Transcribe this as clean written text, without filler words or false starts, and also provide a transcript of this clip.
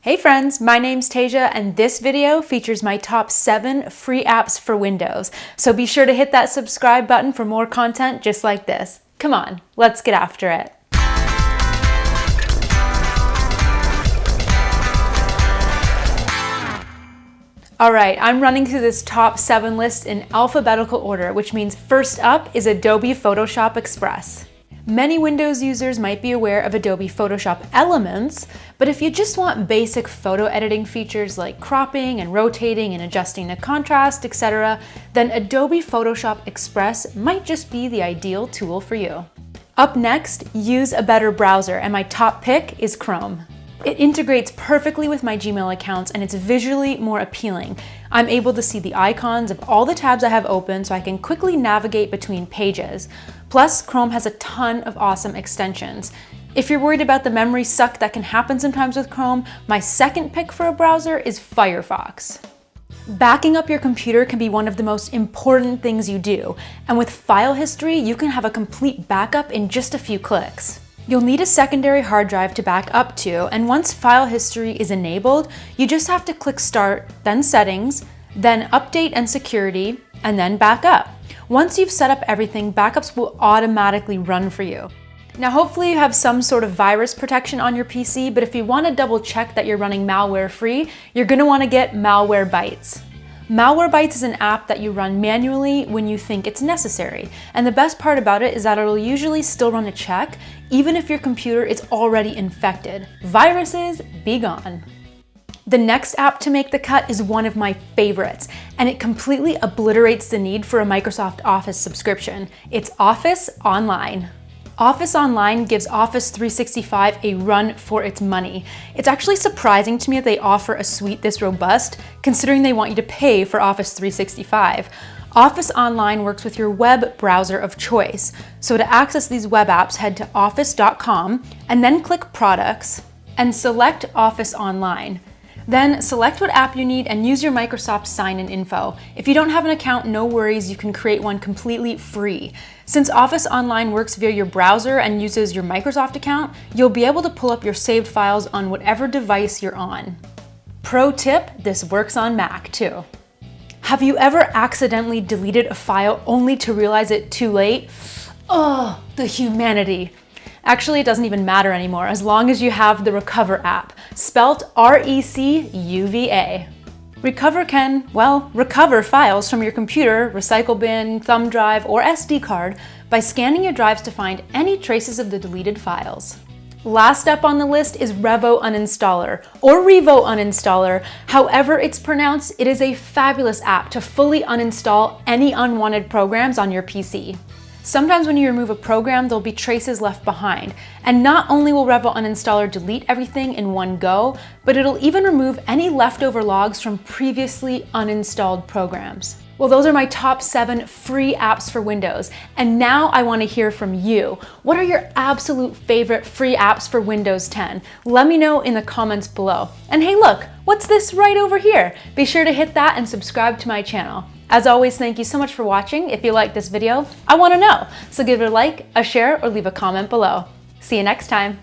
Hey friends, my name's Tasia and this video features my top 7 free apps for Windows. So be sure to hit that subscribe button for more content just like this. Come on, let's get after it. Alright, I'm running through this top 7 list in alphabetical order, which means first up is Adobe Photoshop Express. Many Windows users might be aware of Adobe Photoshop Elements, but if you just want basic photo editing features like cropping and rotating and adjusting the contrast, etc., then Adobe Photoshop Express might just be the ideal tool for you. Up next, use a better browser, and my top pick is Chrome. It integrates perfectly with my Gmail accounts and it's visually more appealing. I'm able to see the icons of all the tabs I have open so I can quickly navigate between pages. Plus, Chrome has a ton of awesome extensions. If you're worried about the memory suck that can happen sometimes with Chrome, my second pick for a browser is Firefox. Backing up your computer can be one of the most important things you do, and with file history, you can have a complete backup in just a few clicks. You'll need a secondary hard drive to back up to, and once file history is enabled, you just have to click Start, then Settings, then Update and Security, and then Backup. Once you've set up everything, backups will automatically run for you. Now hopefully you have some sort of virus protection on your PC, but if you want to double check that you're running malware free, you're going to want to get Malwarebytes. Malwarebytes is an app that you run manually when you think it's necessary. And the best part about it is that it'll usually still run a check, even if your computer is already infected. Viruses, be gone. The next app to make the cut is one of my favorites, and it completely obliterates the need for a Microsoft Office subscription. It's Office Online. Office Online gives Office 365 a run for its money. It's actually surprising to me that they offer a suite this robust, considering they want you to pay for Office 365. Office Online works with your web browser of choice. So to access these web apps, head to office.com and then click Products and select Office Online. Then select what app you need and use your Microsoft sign-in info. If you don't have an account, no worries, you can create one completely free. Since Office Online works via your browser and uses your Microsoft account, you'll be able to pull up your saved files on whatever device you're on. Pro tip, this works on Mac too. Have you ever accidentally deleted a file only to realize it too late? Oh, the humanity. Actually, it doesn't even matter anymore as long as you have the Recuva app, spelt R-E-C-U-V-A. Recuva can, well, recover files from your computer, recycle bin, thumb drive, or SD card by scanning your drives to find any traces of the deleted files. Last up on the list is Revo Uninstaller, or Revo Uninstaller. However it's pronounced, it is a fabulous app to fully uninstall any unwanted programs on your PC. Sometimes when you remove a program, there'll be traces left behind. And not only will Revo Uninstaller delete everything in one go, but it'll even remove any leftover logs from previously uninstalled programs. Well, those are my top 7 free apps for Windows. And now I want to hear from you. What are your absolute favorite free apps for Windows 10? Let me know in the comments below. And hey, look, what's this right over here? Be sure to hit that and subscribe to my channel. As always, thank you so much for watching. If you like this video, I want to know. So give it a like, a share, or leave a comment below. See you next time.